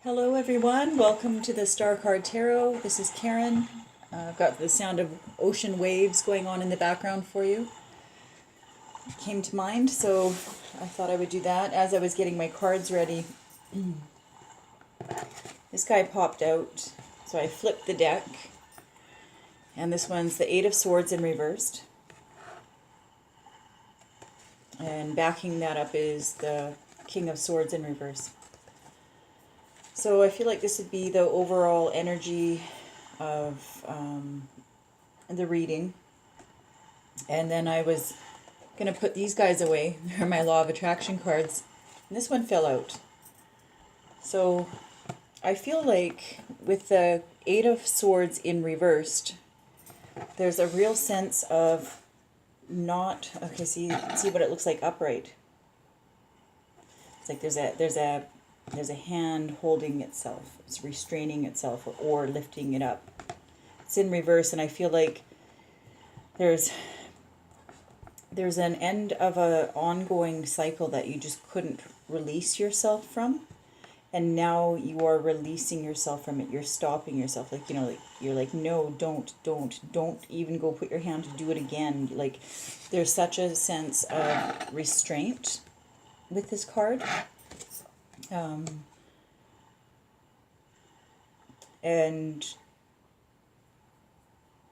Hello everyone, welcome to the Star Card Tarot. This is Karen. I've got the sound of ocean waves going on in the background for you. It came to mind, so I thought I would do that. As I was getting my cards ready, this guy popped out, so I flipped the deck. And this one's the Eight of Swords in reversed. And backing that up is the King of Swords in reverse. So I feel like this would be the overall energy of the reading. And then I was going to put these guys away. They're my Law of Attraction cards. And this one fell out. So I feel like with the Eight of Swords in reversed, there's a real sense of not... Okay, see what it looks like upright. It's like there's a hand holding itself. It's restraining itself or lifting it up. It's in reverse, and I feel like there's an end of an ongoing cycle that you just couldn't release yourself from, and now you are releasing yourself from it. You're stopping yourself, like, you know, like you're like, no, don't even go put your hand to do it again. Like, there's such a sense of restraint with this card. And,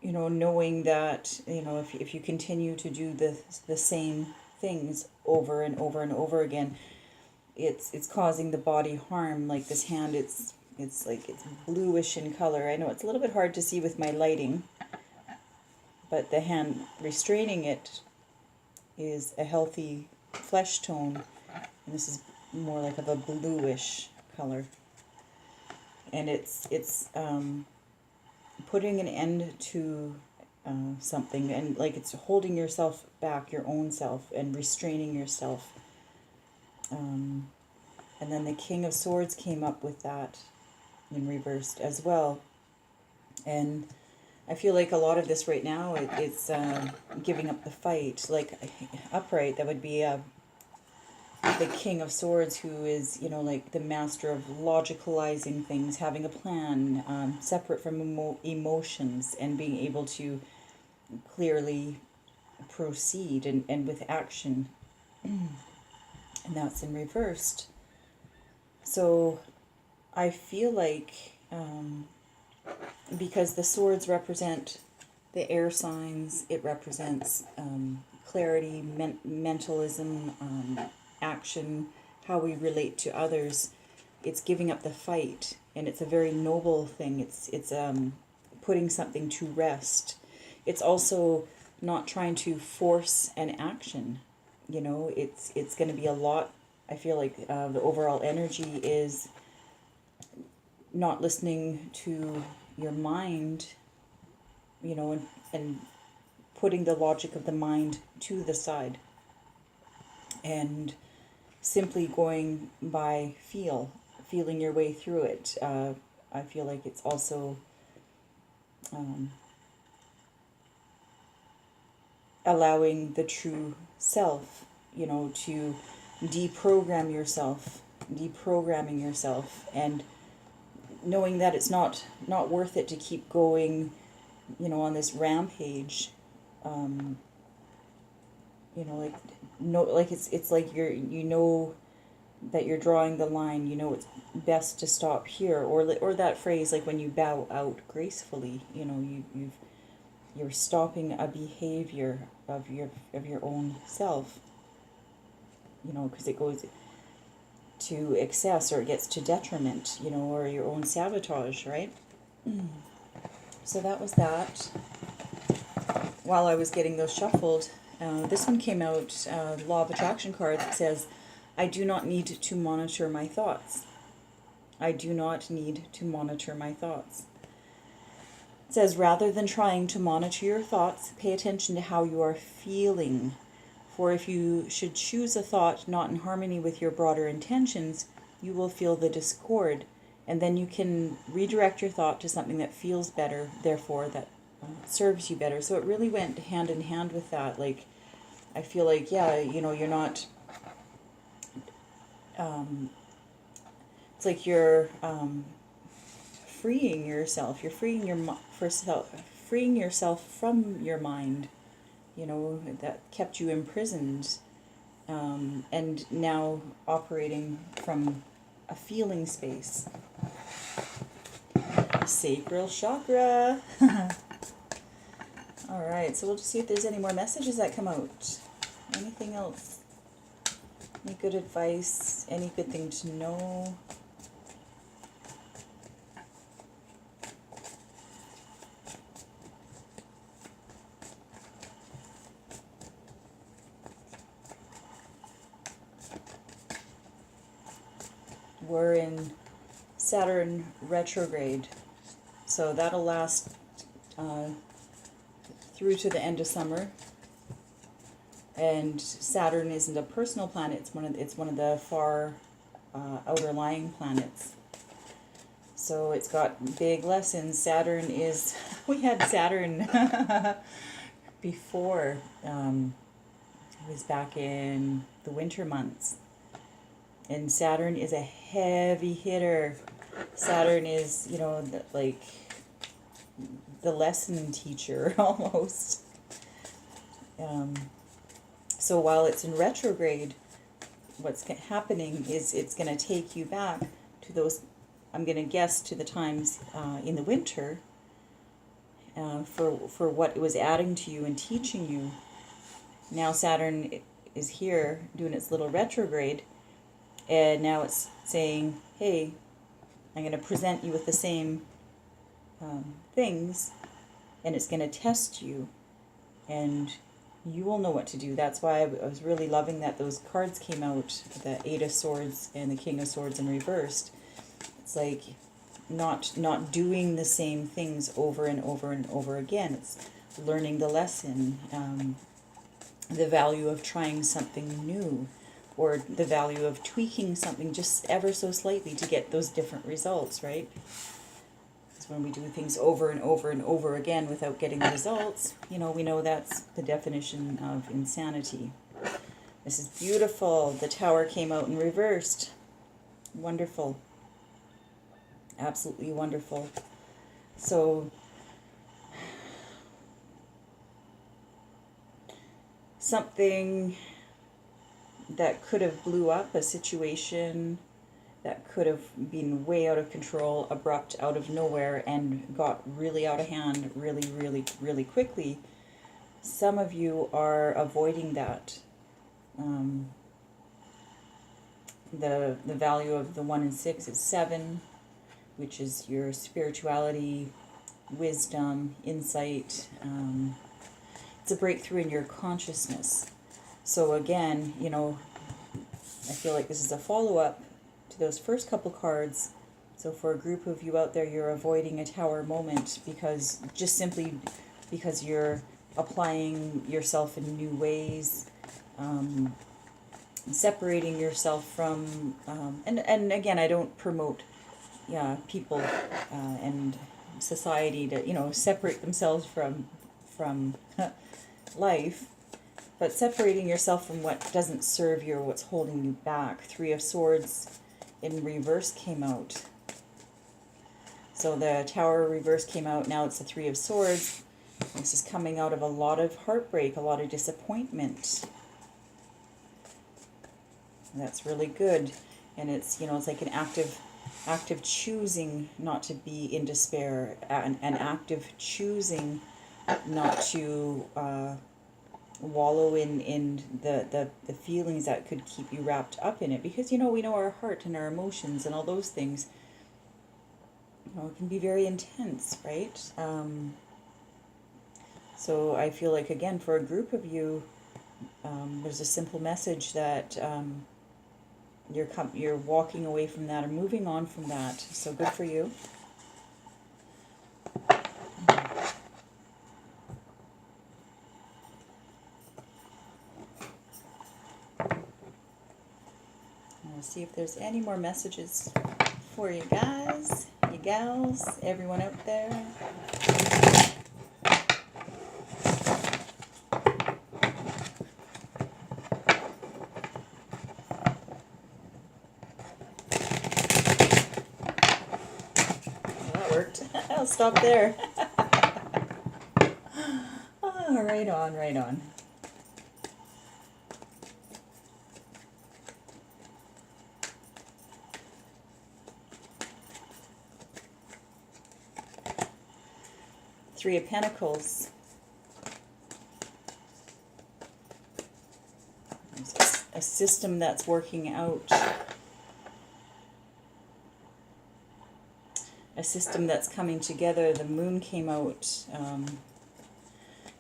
you know, knowing that, you know, if you continue to do the same things over and over and over again, it's causing the body harm. Like this hand, it's like it's bluish in color. I know it's a little bit hard to see with my lighting, but the hand restraining it is a healthy flesh tone, and this is more like of a bluish color. And it's putting an end to something, and like it's holding yourself back, your own self, and restraining yourself. And then the King of Swords came up with that in reversed as well. And I feel like a lot of this right now, it's giving up the fight. Like upright, that would be the King of Swords, who is, you know, like the master of logicalizing things, having a plan, separate from emotions, and being able to clearly proceed and with action. And that's in reversed. So I feel like because the swords represent the air signs, it represents clarity, mentalism, action, how we relate to others. It's giving up the fight, and it's a very noble thing. It's putting something to rest. It's also not trying to force an action. You know, it's going to be a lot. I feel like the overall energy is not listening to your mind, you know, and putting the logic of the mind to the side, and simply going by feeling your way through it. I feel like it's also allowing the true self, you know, to deprogramming yourself, and knowing that it's not worth it to keep going, you know, on this rampage. You know, like, no, like it's like you know that you're drawing the line. You know, it's best to stop here, or that phrase, like when you bow out gracefully. You know, you're stopping a behavior of your own self. You know, because it goes to excess, or it gets to detriment. You know, or your own sabotage, right? So that was that. While I was getting those shuffled, this one came out, Law of Attraction card, that says, I do not need to monitor my thoughts. I do not need to monitor my thoughts. It says, rather than trying to monitor your thoughts, pay attention to how you are feeling. For if you should choose a thought not in harmony with your broader intentions, you will feel the discord, and then you can redirect your thought to something that feels better, therefore that serves you better. So it really went hand in hand with that. Like, I feel like, yeah, you know, you're not it's like you're freeing yourself. You're freeing freeing yourself from your mind, you know, that kept you imprisoned, and now operating from a feeling space. Sacral chakra. All right, so we'll just see if there's any more messages that come out. Anything else? Any good advice? Any good thing to know? We're in Saturn retrograde, so that'll last through to the end of summer. And Saturn isn't a personal planet; it's one of the far outer lying planets. So it's got big lessons. Saturn is we had Saturn before. It was back in the winter months. And Saturn is a heavy hitter. Saturn is, you know, like the lesson teacher almost. So while it's in retrograde, what's happening is it's going to take you back to those, I'm going to guess, to the times in the winter for what it was adding to you and teaching you. Now Saturn is here doing its little retrograde. And now it's saying, hey, I'm going to present you with the same things, and it's going to test you, and you will know what to do. That's why I was really loving that those cards came out, the Eight of Swords and the King of Swords in reversed. It's like not doing the same things over and over and over again. It's learning the lesson, the value of trying something new, or the value of tweaking something just ever so slightly to get those different results, right? Because when we do things over and over and over again without getting the results, you know, we know that's the definition of insanity. This is beautiful. The Tower came out in reversed. Wonderful. Absolutely wonderful. So something that could have blew up, a situation that could have been way out of control, abrupt, out of nowhere, and got really out of hand really, really, really quickly. Some of you are avoiding that. The value of the 1 and 6 is 7, which is your spirituality, wisdom, insight. It's a breakthrough in your consciousness. So again, you know, I feel like this is a follow-up to those first couple cards. So for a group of you out there, you're avoiding a Tower moment because just simply because you're applying yourself in new ways, separating yourself from, and again, I don't promote people and society to, you know, separate themselves from life. But separating yourself from what doesn't serve you or what's holding you back. 3 of Swords in reverse came out. So the Tower reverse came out. Now it's the 3 of Swords. This is coming out of a lot of heartbreak, a lot of disappointment. That's really good. And it's, you know, it's like an active choosing not to be in despair. An active choosing not to wallow in the feelings that could keep you wrapped up in it, because you know, we know our heart and our emotions and all those things, you know, it can be very intense, right? So I feel like, again, for a group of you, there's a simple message that you're walking away from that or moving on from that. So good for you. See if there's any more messages for you guys, you gals, everyone out there. I'll stop there. Oh, right on, right on. Three of Pentacles. There's a system that's working out. A system that's coming together. The moon came out. And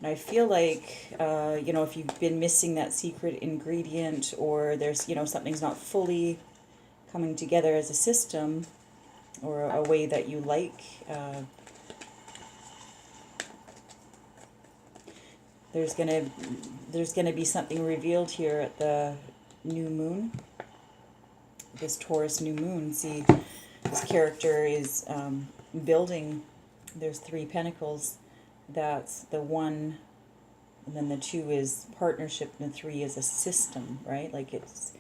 I feel like, you know, if you've been missing that secret ingredient, or there's, you know, something's not fully coming together as a system, or a way that you like, there's gonna be something revealed here at the new moon, this Taurus new moon. See, this character is building. There's three pentacles. That's the one, and then the two is partnership, and the three is a system, right? Like it's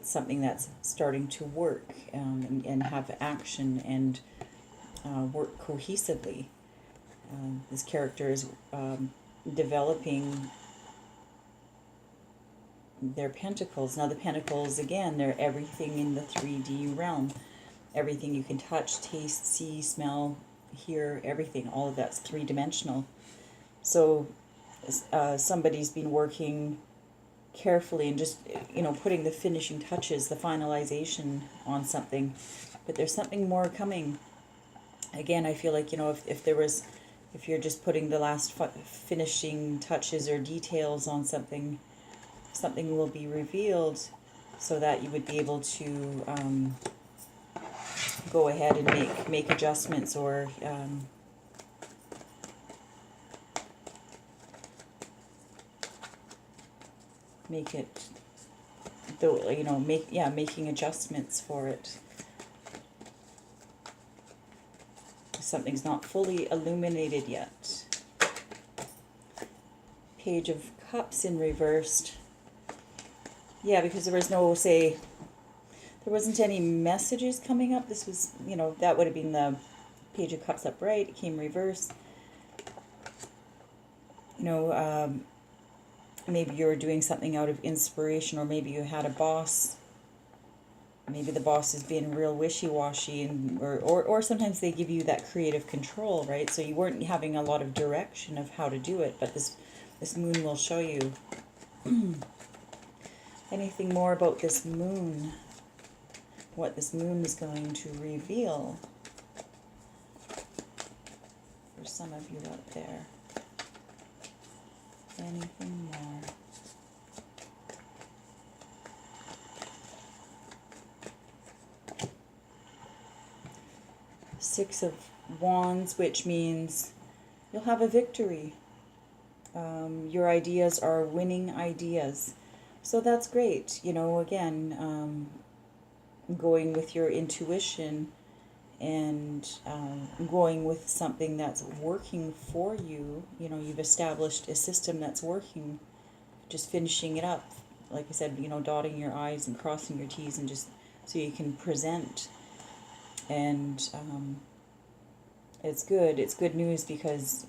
something that's starting to work, and have action, and work cohesively. This character is developing their pentacles. Now the pentacles, again, they're everything in the 3D realm. Everything you can touch, taste, see, smell, hear, everything. All of that's three-dimensional. So somebody's been working carefully and just, you know, putting the finishing touches, the finalization on something. But there's something more coming. Again, I feel like, you know, if you're just putting the last finishing touches or details on something, something will be revealed so that you would be able to go ahead and make adjustments, or make it, though, you know, making adjustments for it. Something's not fully illuminated yet. Page of Cups in reversed. Yeah, because there was no, say, there wasn't any messages coming up. This was, you know, that would have been the Page of Cups upright. It came reversed. You know, maybe you were doing something out of inspiration, or maybe you had a boss. Maybe the boss is being real wishy-washy, and or sometimes they give you that creative control, right? So you weren't having a lot of direction of how to do it, but this moon will show you. Anything more about this moon? What this moon is going to reveal for some of you out there. Anything more? Six of Wands, which means you'll have a victory. Your ideas are winning ideas. So that's great. You know, again, going with your intuition, and going with something that's working for you. You know, you've established a system that's working, just finishing it up. Like I said, you know, dotting your I's and crossing your T's, and just so you can present. And it's good. It's good news, because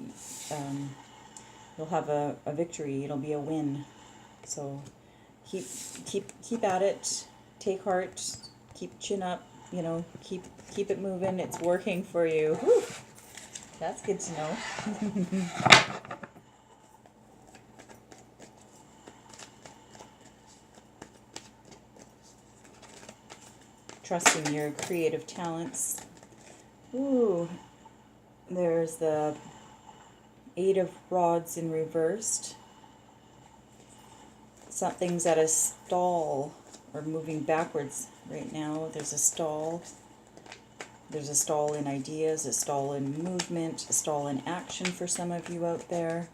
you'll have a victory. It'll be a win. So keep at it. Take heart. Keep chin up. You know, keep it moving. It's working for you. Whew. That's good to know. Trusting your creative talents. Ooh, there's the Eight of Rods in reversed. Something's at a stall, or moving backwards right now. There's a stall. There's a stall in ideas, a stall in movement, a stall in action for some of you out there.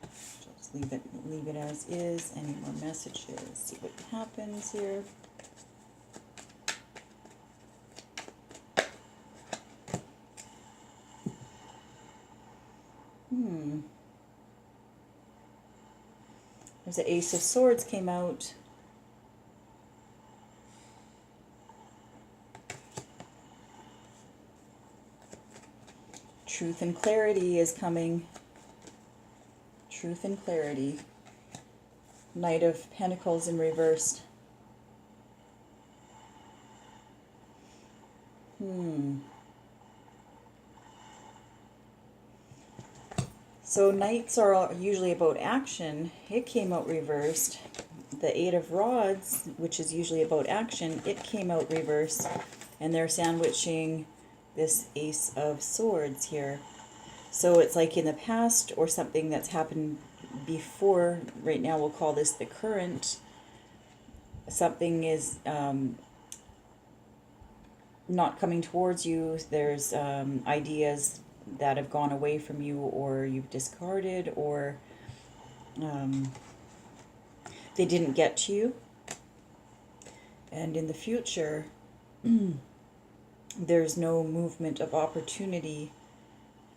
Just leave it as is. Any more messages? See what happens here. There's the Ace of Swords came out. Truth and clarity is coming. Truth and clarity. Knight of Pentacles in reversed. So Knights are usually about action. It came out reversed. The Eight of Rods, which is usually about action, it came out reversed. And they're sandwiching this Ace of Swords here. So it's like in the past or something that's happened before. Right now we'll call this the current. Something is not coming towards you. There's ideas that have gone away from you, or you've discarded, or they didn't get to you. And in the future, there's no movement of opportunity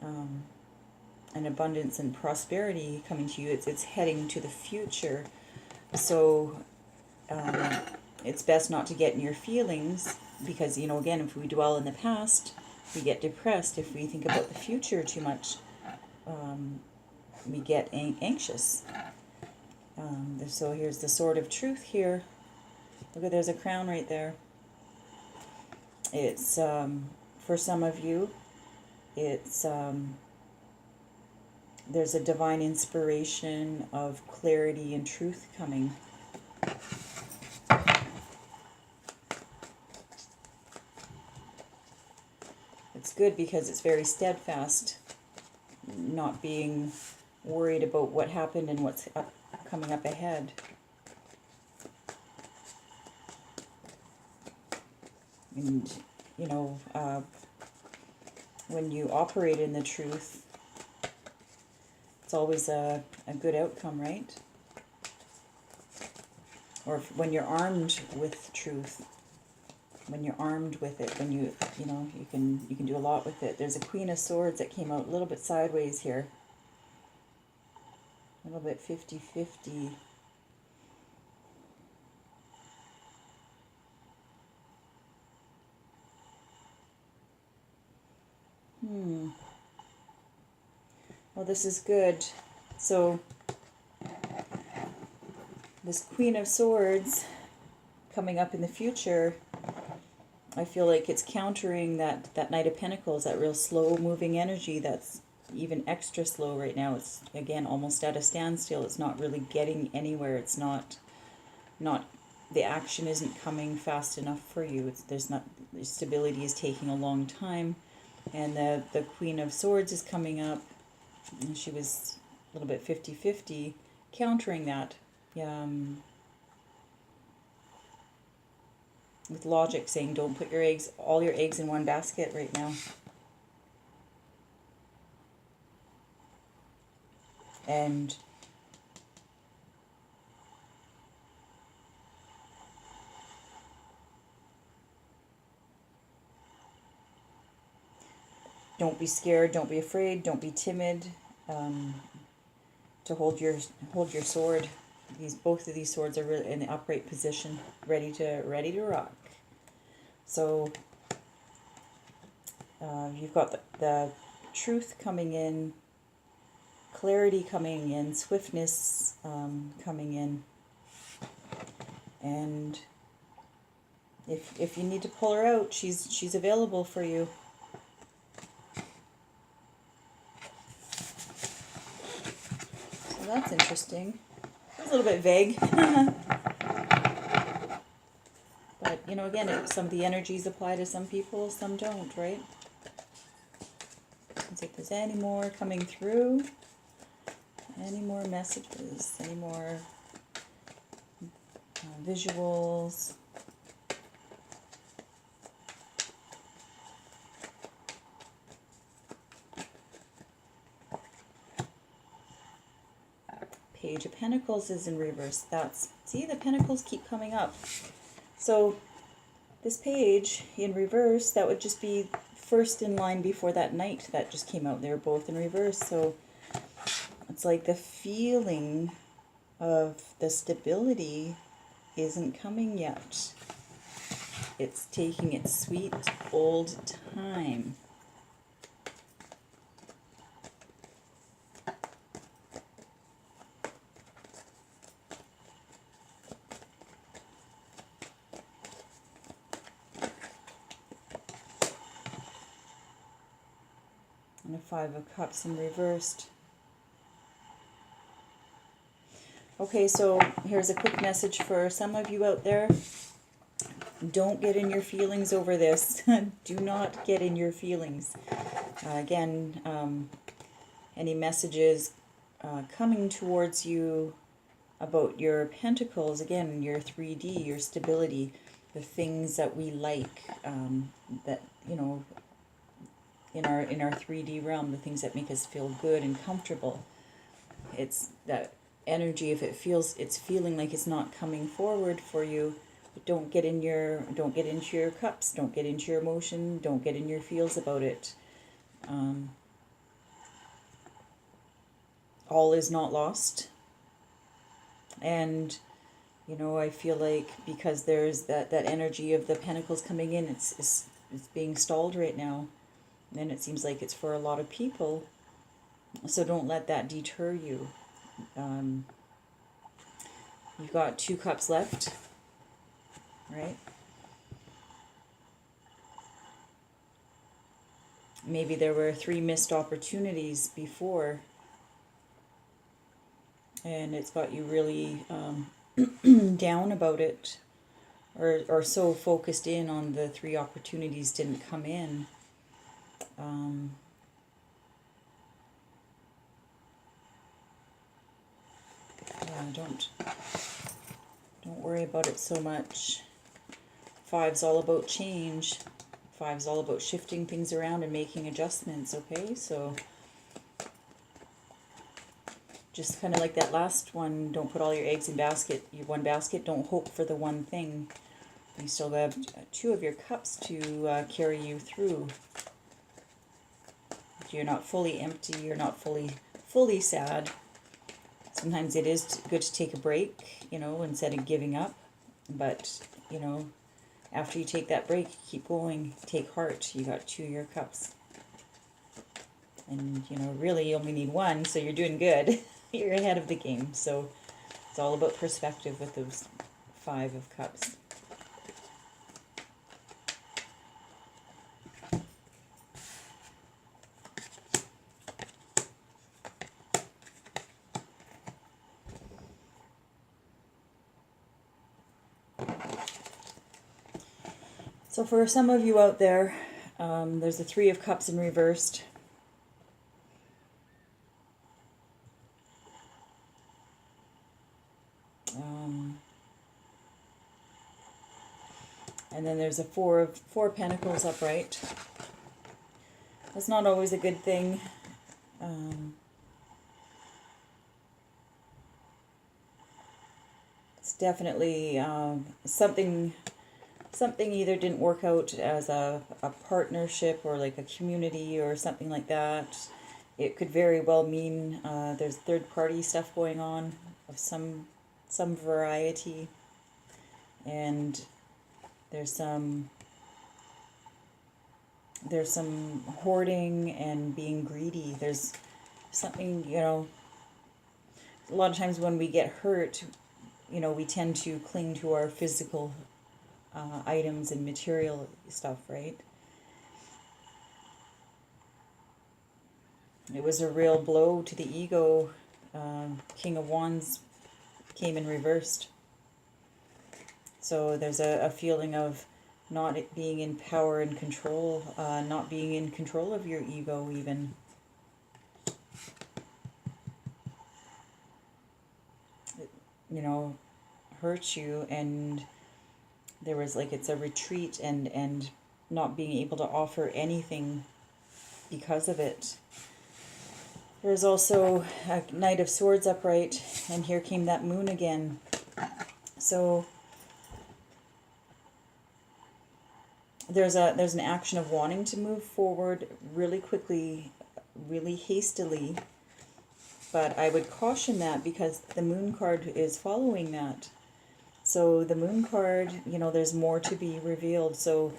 and abundance and prosperity coming to you. It's heading to the future. So it's best not to get in your feelings, because, you know, again, if we dwell in the past, we get depressed. If we think about the future too much, we get anxious. So here's the Sword of Truth here. Look at, there's a crown right there. It's, for some of you, it's, there's a divine inspiration of clarity and truth coming. It's good because it's very steadfast, not being worried about what happened and what's coming up ahead. And, you know, when you operate in the truth, it's always a good outcome, right? Or when you're armed with truth, when you're armed with it, when you know, you can do a lot with it. There's a Queen of Swords that came out a little bit sideways here. A little bit 50-50. Well, this is good. So this Queen of Swords coming up in the future, I feel like it's countering that Knight of Pentacles, that real slow moving energy that's even extra slow right now. It's, again, almost at a standstill. It's not really getting anywhere. It's not the action isn't coming fast enough for you. The stability is taking a long time. And the Queen of Swords is coming up. And she was a little bit 50-50, countering that. With logic saying, don't put all your eggs in one basket right now. And don't be scared, don't be afraid, don't be timid. To hold your sword. Both of these swords are really in the upright position, ready to rock. So you've got the truth coming in, clarity coming in, swiftness coming in, and if you need to pull her out, she's available for you. So that's interesting. It's a little bit vague. But, you know, again, some of the energies apply to some people, some don't, right? Let's see if there's any more coming through. Any more messages, any more visuals. Page of Pentacles is in reverse. See, the Pentacles keep coming up. So this page in reverse, that would just be first in line before that Knight that just came out. They're both in reverse. So it's like the feeling of the stability isn't coming yet. It's taking its sweet old time. And a Five of Cups in reversed. Okay, so here's a quick message for some of you out there. Don't get in your feelings over this. Do not get in your feelings. Again, any messages coming towards you about your pentacles, again, your 3D, your stability, the things that we like, that, you know, in our 3D realm, the things that make us feel good and comfortable. It's that energy, if it's feeling like it's not coming forward for you, don't get into your cups, don't get into your emotion, don't get in your feels about it. All is not lost. And you know, I feel like because there's that energy of the pentacles coming in, it's being stalled right now, and it seems like it's for a lot of people. So don't let that deter you. You've got 2 cups left, right? Maybe there were 3 missed opportunities before, and it's got you really down about it, or so focused in on the 3 opportunities didn't come in. Yeah, don't worry about it so much. 5's all about change. 5's all about shifting things around and making adjustments, okay? So just kind of like that last one, don't put all your eggs in one basket. Don't hope for the one thing. You still have 2 of your cups to carry you through. You're not fully empty. You're not fully sad. Sometimes it is good to take a break, you know, instead of giving up. But, you know, after you take that break, keep going. Take heart. You got 2 of your cups. And, you know, really you only need 1, so you're doing good. You're ahead of the game. So it's all about perspective with those 5 of Cups. So for some of you out there, there's the 3 of Cups in reversed. And then there's a four Pentacles upright. That's not always a good thing. It's definitely something either didn't work out as a partnership or like a community or something like that. It could very well mean there's third-party stuff going on of some variety, and there's some hoarding and being greedy. There's something, you know, a lot of times when we get hurt, you know, we tend to cling to our physical items and material stuff, right? It was a real blow to the ego. King of Wands came in reversed. So there's a feeling of not being in power and control, not being in control of your ego even. It, you know, hurts you, and there was like, it's a retreat and not being able to offer anything because of it. There's also a Knight of Swords upright, and here came that moon again. So there's an action of wanting to move forward really quickly, really hastily, but I would caution that because the moon card is following that. So the moon card, you know, there's more to be revealed. So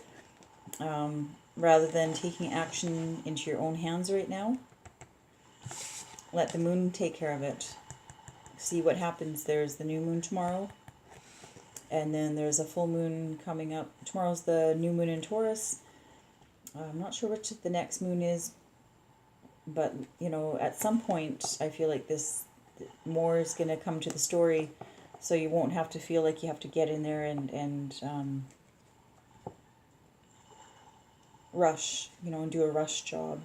rather than taking action into your own hands right now, let the moon take care of it. See what happens. There's the new moon tomorrow, and then there's a full moon coming up. Tomorrow's the new moon in Taurus. I'm not sure which the next moon is, but you know, at some point, I feel like this more is going to come to the story, so you won't have to feel like you have to get in there and rush, you know, and do a rush job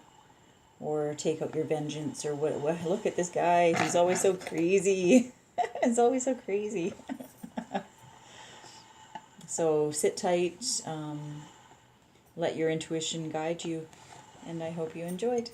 or take out your vengeance or what. Look at this guy, he's always so crazy. It's always so crazy. So sit tight, let your intuition guide you, and I hope you enjoyed.